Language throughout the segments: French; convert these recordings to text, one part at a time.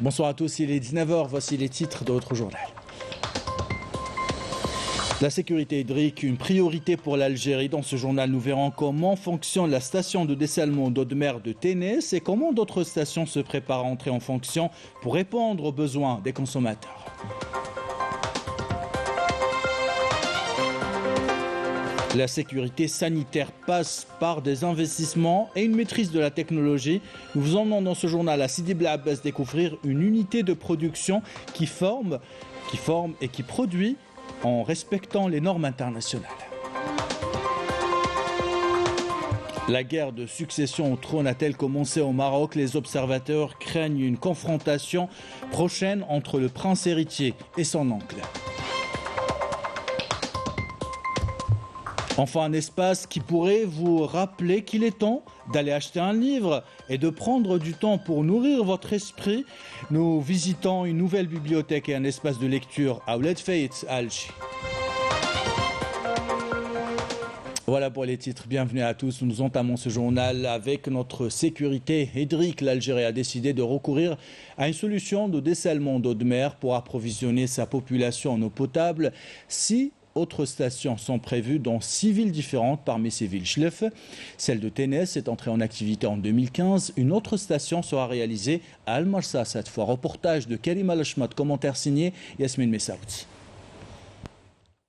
Bonsoir à tous, il est 19h, voici les titres de votre journal. La sécurité hydrique, une priorité pour l'Algérie. Dans ce journal, nous verrons comment fonctionne la station de dessalement d'eau de mer de Ténès et comment d'autres stations se préparent à entrer en fonction pour répondre aux besoins des consommateurs. La sécurité sanitaire passe par des investissements et une maîtrise de la technologie. Nous vous emmenons dans ce journal à Sidi Bel Abbès découvrir une unité de production qui forme et qui produit en respectant les normes internationales. La guerre de succession au trône a-t-elle commencé au Maroc? Les observateurs craignent une confrontation prochaine entre le prince héritier et son oncle. Enfin, un espace qui pourrait vous rappeler qu'il est temps d'aller acheter un livre et de prendre du temps pour nourrir votre esprit. Nous visitons une nouvelle bibliothèque et un espace de lecture à Ouled Fayet à Alger. Voilà pour les titres. Bienvenue à tous. Nous entamons ce journal avec notre sécurité hydrique. L'Algérie a décidé de recourir à une solution de dessalement d'eau de mer pour approvisionner sa population en eau potable. Si autres stations sont prévues dans 6 villes différentes parmi ces villes. Chlef, celle de Ténès est entrée en activité en 2015. Une autre station sera réalisée à Al-Marsa cette fois. Reportage de Karim Al-Ashmat, commentaire signé Yasmine Messaoudi.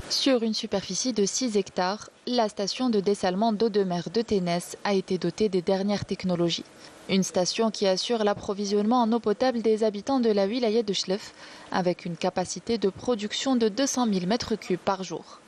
Sur une superficie de 6 hectares, la station de dessalement d'eau de mer de Ténès a été dotée des dernières technologies. Une station qui assure l'approvisionnement en eau potable des habitants de la wilaya de Chlef avec une capacité de production de 200 000 m3 par jour.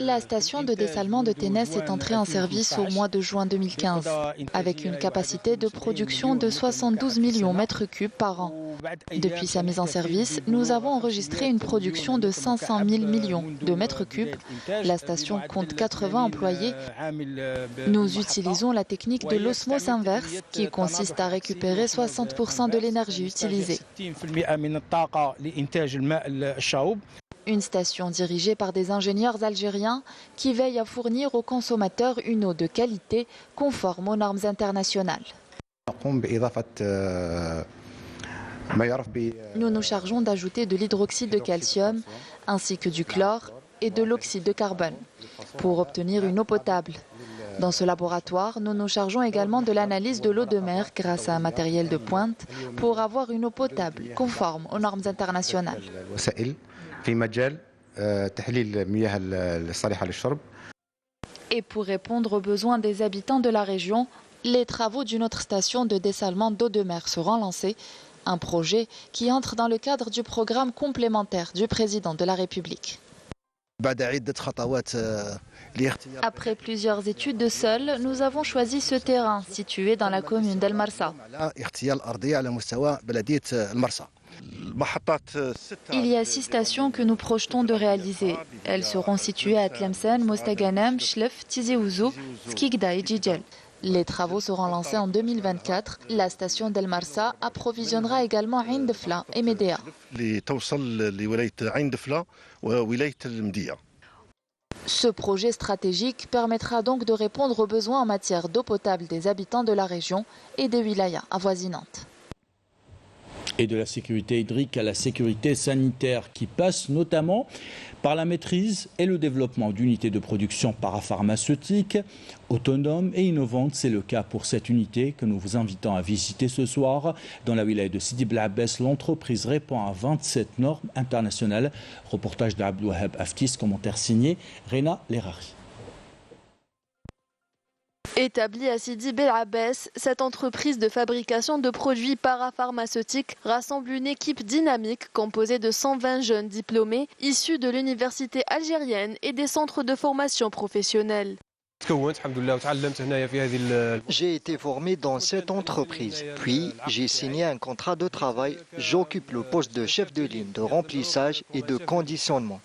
La station de dessalement de Ténès est entrée en service au mois de juin 2015 avec une capacité de production de 72 millions m3 par an. Depuis sa mise en service, nous avons enregistré une production de 500 000 millions de mètres cubes. La station compte 80 employés. Nous utilisons la technique de l'osmose inverse qui consiste à récupérer 60% de l'énergie utilisée. Une station dirigée par des ingénieurs algériens qui veillent à fournir aux consommateurs une eau de qualité conforme aux normes internationales. Nous nous chargeons d'ajouter de l'hydroxyde de calcium ainsi que du chlore et de l'oxyde de carbone pour obtenir une eau potable. Dans ce laboratoire, nous nous chargeons également de l'analyse de l'eau de mer grâce à un matériel de pointe pour avoir une eau potable conforme aux normes internationales. Et pour répondre aux besoins des habitants de la région, les travaux d'une autre station de dessalement d'eau de mer seront lancés. Un projet qui entre dans le cadre du programme complémentaire du président de la République. Après plusieurs études de sol, nous avons choisi ce terrain situé dans la commune d'El Marsa. Il y a 6 stations que nous projetons de réaliser. Elles seront situées à Tlemcen, Mostaganem, Chlef, Tizi Ouzou, Skikda et Djidjel. Les travaux seront lancés en 2024. La station d'El Marsa approvisionnera également Ain Defla et Médéa. Ce projet stratégique permettra donc de répondre aux besoins en matière d'eau potable des habitants de la région et des wilayas avoisinantes. Et de la sécurité hydrique à la sécurité sanitaire qui passe notamment par la maîtrise et le développement d'unités de production parapharmaceutiques autonomes et innovantes. C'est le cas pour cette unité que nous vous invitons à visiter ce soir. Dans la wilaya de Sidi Bel Abbès, l'entreprise répond à 27 normes internationales. Reportage d'Abdouahab Aftis, commentaire signé Rena Lerari. Établie à Sidi Bel Abbès, cette entreprise de fabrication de produits parapharmaceutiques rassemble une équipe dynamique composée de 120 jeunes diplômés issus de l'université algérienne et des centres de formation professionnelle. J'ai été formé dans cette entreprise, puis j'ai signé un contrat de travail. J'occupe le poste de chef de ligne de remplissage et de conditionnement.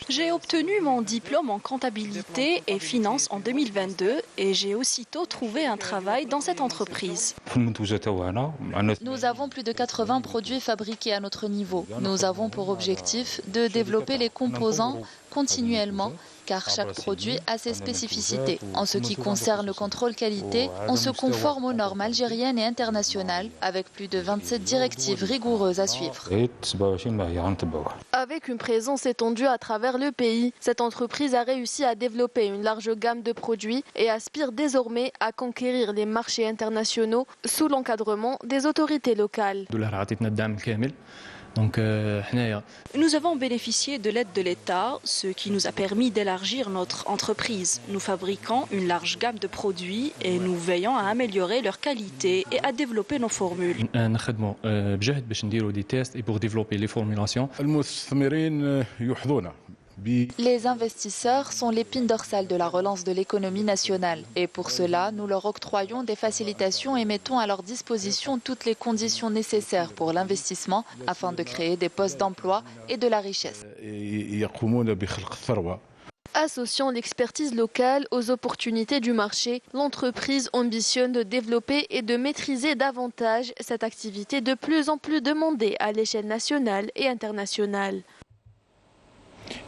J'ai obtenu mon diplôme en comptabilité et finance en 2022 et j'ai aussitôt trouvé un travail dans cette entreprise. Nous avons plus de 80 produits fabriqués à notre niveau. Nous avons pour objectif de développer les composants continuellement car chaque produit a ses spécificités. En ce qui concerne le contrôle qualité, on se conforme aux normes algériennes et internationales, avec plus de 27 directives rigoureuses à suivre. Avec une présence étendue à travers le pays, cette entreprise a réussi à développer une large gamme de produits et aspire désormais à conquérir les marchés internationaux sous l'encadrement des autorités locales. Nous avons bénéficié de l'aide de l'État, ce qui nous a permis d'élargir notre entreprise. Nous fabriquons une large gamme de produits et nous veillons à améliorer leur qualité et à développer nos formules. Les investisseurs sont l'épine dorsale de la relance de l'économie nationale et pour cela, nous leur octroyons des facilitations et mettons à leur disposition toutes les conditions nécessaires pour l'investissement afin de créer des postes d'emploi et de la richesse. Associant l'expertise locale aux opportunités du marché, l'entreprise ambitionne de développer et de maîtriser davantage cette activité de plus en plus demandée à l'échelle nationale et internationale.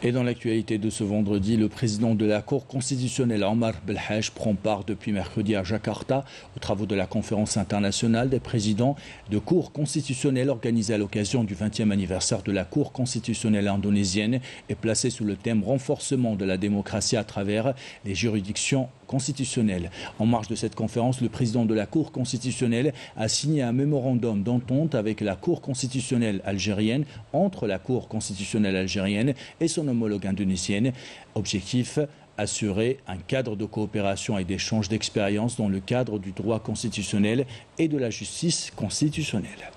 Et dans l'actualité de ce vendredi, le président de la Cour constitutionnelle, Omar Belhaj, prend part depuis mercredi à Jakarta aux travaux de la conférence internationale des présidents de cours constitutionnelles organisée à l'occasion du 20e anniversaire de la Cour constitutionnelle indonésienne et placée sous le thème « Renforcement de la démocratie à travers les juridictions constitutionnelles ». En marge de cette conférence, le président de la Cour constitutionnelle a signé un mémorandum d'entente avec la Cour constitutionnelle algérienne, entre la Cour constitutionnelle algérienne et son homologue indonésienne. Objectif, assurer un cadre de coopération et d'échange d'expériences dans le cadre du droit constitutionnel et de la justice constitutionnelle.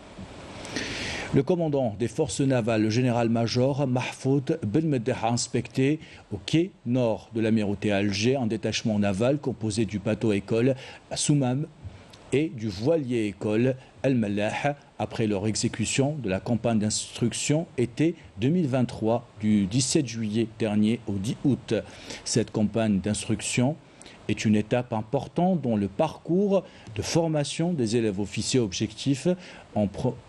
Le commandant des forces navales, le général-major Mahfoud Ben Medeh, a inspecté au quai nord de l'amirauté à Alger un détachement naval composé du bateau-école Soumam et du voilier-école El-Mallah après leur exécution de la campagne d'instruction été 2023 du 17 juillet dernier au 10 août. Cette campagne d'instruction est une étape importante dans le parcours de formation des élèves officiers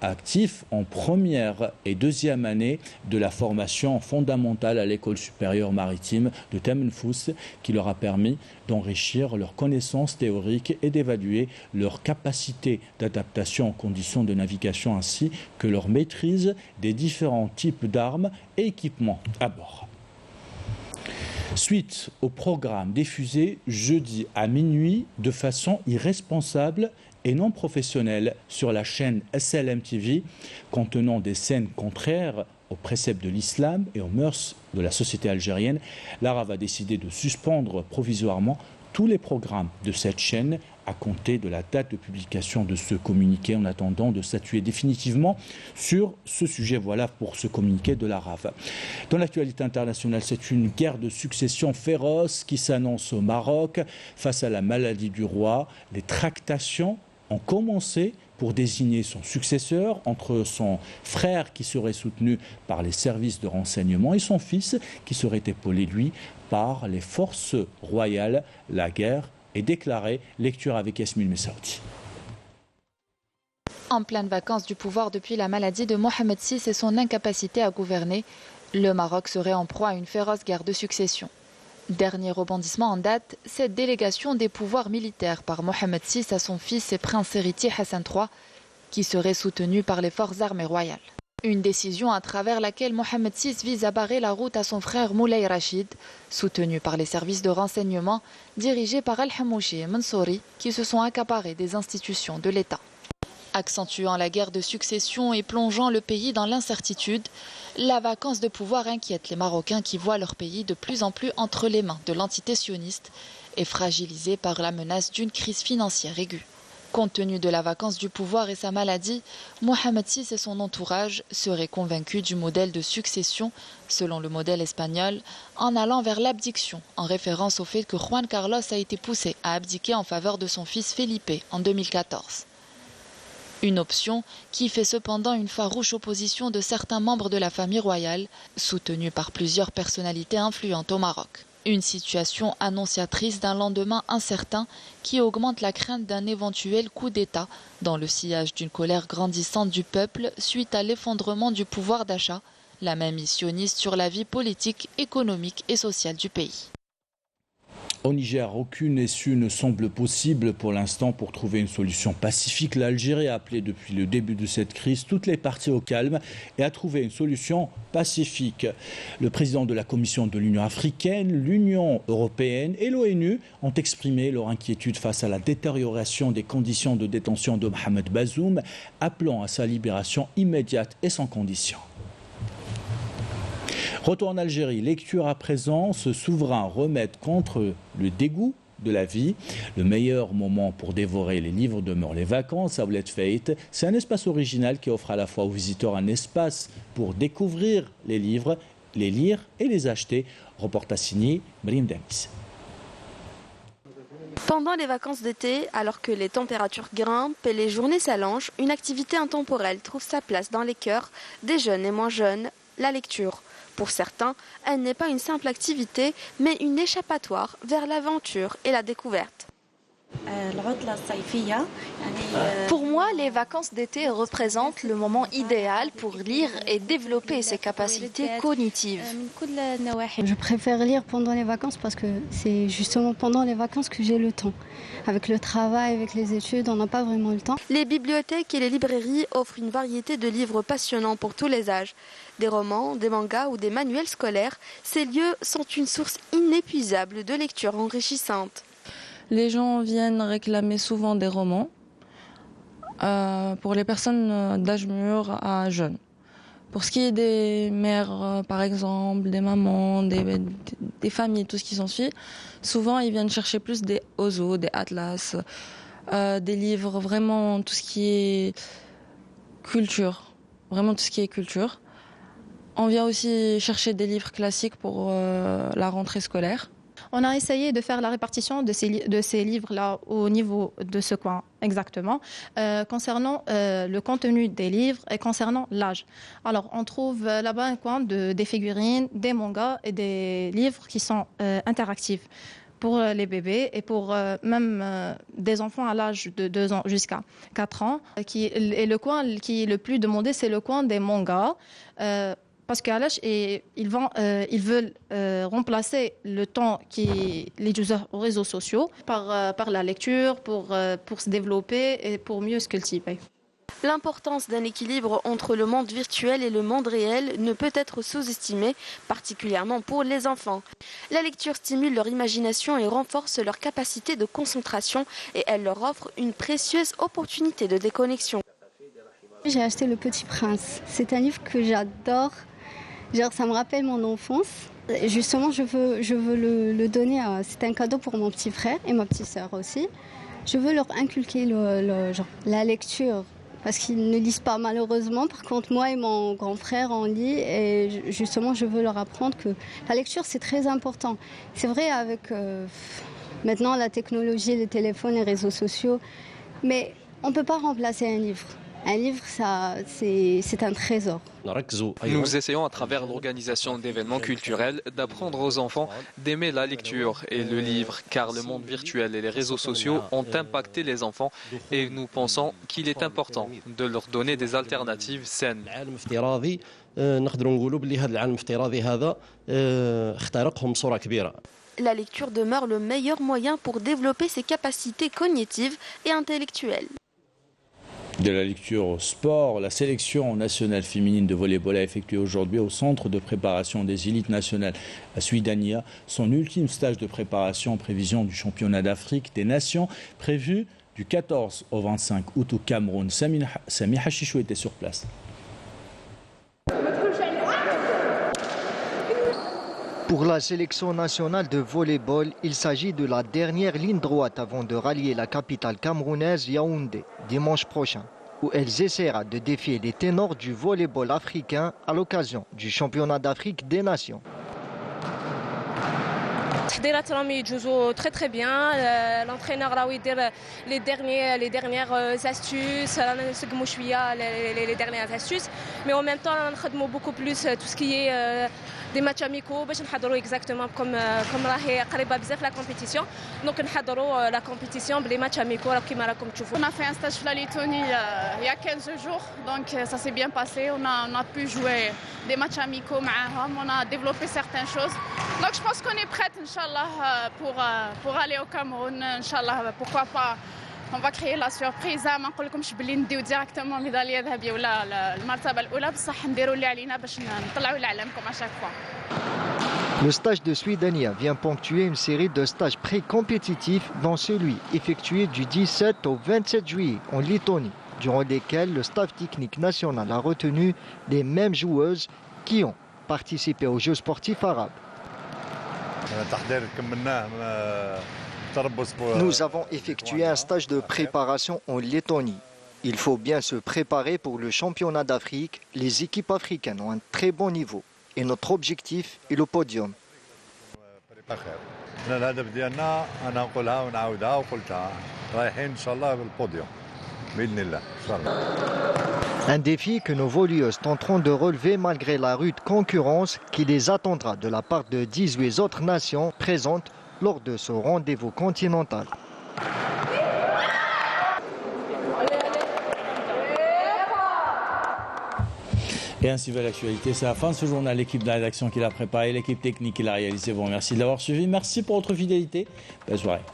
actifs en première et deuxième année de la formation fondamentale à l'école supérieure maritime de Temenfous, qui leur a permis d'enrichir leurs connaissances théoriques et d'évaluer leur capacité d'adaptation en conditions de navigation ainsi que leur maîtrise des différents types d'armes et équipements à bord. Suite au programme diffusé jeudi à minuit de façon irresponsable et non professionnelle sur la chaîne SLM TV, contenant des scènes contraires aux préceptes de l'islam et aux mœurs de la société algérienne, l'ARAV a décidé de suspendre provisoirement tous les programmes de cette chaîne à compter de la date de publication de ce communiqué en attendant de statuer définitivement sur ce sujet. Voilà pour ce communiqué de l'ARAV. Dans l'actualité internationale, c'est une guerre de succession féroce qui s'annonce au Maroc face à la maladie du roi. Les tractations ont commencé pour désigner son successeur entre son frère qui serait soutenu par les services de renseignement et son fils qui serait épaulé, lui, par les forces royales. La guerre est déclarée. Lecture avec Yasmine Messaoudi. En pleine vacances du pouvoir depuis la maladie de Mohamed VI et son incapacité à gouverner, le Maroc serait en proie à une féroce guerre de succession. Dernier rebondissement en date, cette délégation des pouvoirs militaires par Mohamed VI à son fils et prince héritier Hassan III, qui serait soutenu par les forces armées royales. Une décision à travers laquelle Mohamed VI vise à barrer la route à son frère Moulay Rachid, soutenu par les services de renseignement dirigés par Al-Hamouchi et Mansouri, qui se sont accaparés des institutions de l'État. Accentuant la guerre de succession et plongeant le pays dans l'incertitude, la vacance de pouvoir inquiète les Marocains qui voient leur pays de plus en plus entre les mains de l'entité sioniste et fragilisé par la menace d'une crise financière aiguë. Compte tenu de la vacance du pouvoir et sa maladie, Mohamed VI et son entourage seraient convaincus du modèle de succession, selon le modèle espagnol, en allant vers l'abdiction, en référence au fait que Juan Carlos a été poussé à abdiquer en faveur de son fils Felipe en 2014. Une option qui fait cependant une farouche opposition de certains membres de la famille royale, soutenus par plusieurs personnalités influentes au Maroc. Une situation annonciatrice d'un lendemain incertain qui augmente la crainte d'un éventuel coup d'État dans le sillage d'une colère grandissante du peuple suite à l'effondrement du pouvoir d'achat la mainmise sioniste sur la vie politique, économique et sociale du pays. Au Niger, aucune issue ne semble possible pour l'instant pour trouver une solution pacifique. L'Algérie a appelé depuis le début de cette crise toutes les parties au calme et a trouvé une solution pacifique. Le président de la Commission de l'Union africaine, l'Union européenne et l'ONU ont exprimé leur inquiétude face à la détérioration des conditions de détention de Mohamed Bazoum, appelant à sa libération immédiate et sans condition. Retour en Algérie, lecture à présent, ce souverain remède contre le dégoût de la vie. Le meilleur moment pour dévorer les livres demeure les vacances à Ouled Feit. C'est un espace original qui offre à la fois aux visiteurs un espace pour découvrir les livres, les lire et les acheter. Reportage signé Brim Damis. Pendant les vacances d'été, alors que les températures grimpent et les journées s'allongent, une activité intemporelle trouve sa place dans les cœurs des jeunes et moins jeunes, la lecture. Pour certains, elle n'est pas une simple activité, mais une échappatoire vers l'aventure et la découverte. Pour moi, les vacances d'été représentent le moment idéal pour lire et développer ses capacités cognitives. Je préfère lire pendant les vacances parce que c'est justement pendant les vacances que j'ai le temps. Avec le travail, avec les études, on n'a pas vraiment le temps. Les bibliothèques et les librairies offrent une variété de livres passionnants pour tous les âges. Des romans, des mangas ou des manuels scolaires, ces lieux sont une source inépuisable de lecture enrichissante. Les gens viennent réclamer souvent des romans pour les personnes d'âge mûr à jeunes. Pour ce qui est des mères, par exemple, des mamans, des familles, tout ce qui s'ensuit, souvent ils viennent chercher plus des Ozo, des Atlas, des livres, vraiment tout ce qui est culture. Vraiment tout ce qui est culture. On vient aussi chercher des livres classiques pour la rentrée scolaire. On a essayé de faire la répartition de ces livres-là au niveau de ce coin exactement, concernant le contenu des livres et concernant l'âge. Alors, on trouve là-bas un coin des figurines, des mangas et des livres qui sont interactifs pour les bébés et pour même des enfants à l'âge de 2 ans jusqu'à 4 ans. Et le coin qui est le plus demandé, c'est le coin des mangas. Parce qu'à l'âge, ils veulent remplacer le temps les utilisent aux réseaux sociaux par la lecture, pour se développer et pour mieux se cultiver. L'importance d'un équilibre entre le monde virtuel et le monde réel ne peut être sous-estimée, particulièrement pour les enfants. La lecture stimule leur imagination et renforce leur capacité de concentration et elle leur offre une précieuse opportunité de déconnexion. J'ai acheté Le Petit Prince. C'est un livre que j'adore. Genre, ça me rappelle mon enfance. Justement, je veux le donner. C'est un cadeau pour mon petit frère et ma petite sœur aussi. Je veux leur inculquer la lecture parce qu'ils ne lisent pas malheureusement. Par contre, moi et mon grand frère, on lit et justement, je veux leur apprendre que la lecture, c'est très important. C'est vrai avec maintenant la technologie, les téléphones, les réseaux sociaux, mais on ne peut pas remplacer un livre. Un livre, c'est un trésor. Nous essayons à travers l'organisation d'événements culturels d'apprendre aux enfants d'aimer la lecture et le livre, car le monde virtuel et les réseaux sociaux ont impacté les enfants et nous pensons qu'il est important de leur donner des alternatives saines. La lecture demeure le meilleur moyen pour développer ses capacités cognitives et intellectuelles. De la lecture au sport, la sélection nationale féminine de volley-ball a effectué aujourd'hui au centre de préparation des élites nationales à Suidania son ultime stage de préparation en prévision du championnat d'Afrique des Nations prévu du 14 au 25 août au Cameroun. Sami Hachichou était sur place. Pour la sélection nationale de volley-ball, il s'agit de la dernière ligne droite avant de rallier la capitale camerounaise Yaoundé dimanche prochain, où elles essaieront de défier les ténors du volley-ball africain à l'occasion du championnat d'Afrique des Nations. التحضيرات راهم يجوزوا très bien. L'entraîneur راهو يدير les dernières astuces, رانا نسقموا شويه les dernières astuces, mais en même temps رانا نخدموا beaucoup plus tout ce qui est des matchs amicaux باش نحضروا exactement comme راهي قريبه بزاف la compétition. Donc نحضروا la compétition بلي matchs amicaux كيما راكم تشوفوا. On a fait un stage في la Lettonie il y a 15 jours, donc ça s'est bien passé. On a pu jouer des matchs amicaux معاهم, on a développé certaines choses. Donc je pense qu'on est prête, Inch'Allah, pour aller au Cameroun. Inch'Allah, pourquoi pas. On va créer la surprise. ما نقولكمش بلي نديو ديريكتومون ميداليه ذهبيه ولا المرتبه الاولى, بصح نديروا اللي علينا باش نطلعوا لاعلامكم à chaque fois. Le stage de Suidania vient ponctuer une série de stages pré-compétitifs, dont celui effectué du 17 au 27 juillet en Lettonie, durant lesquels le staff technique national a retenu les mêmes joueuses qui ont participé aux Jeux sportifs arabes. Nous avons effectué un stage de préparation en Lettonie. Il faut bien se préparer pour le championnat d'Afrique. Les équipes africaines ont un très bon niveau et notre objectif est le podium. Un défi que nos volleyeuses tenteront de relever malgré la rude concurrence qui les attendra de la part de 18 autres nations présentes lors de ce rendez-vous continental. Et ainsi va l'actualité. C'est la fin de ce journal. L'équipe de la rédaction qui l'a préparé, l'équipe technique qui l'a réalisé. Vous remercie de l'avoir suivi. Merci pour votre fidélité. Belle soirée.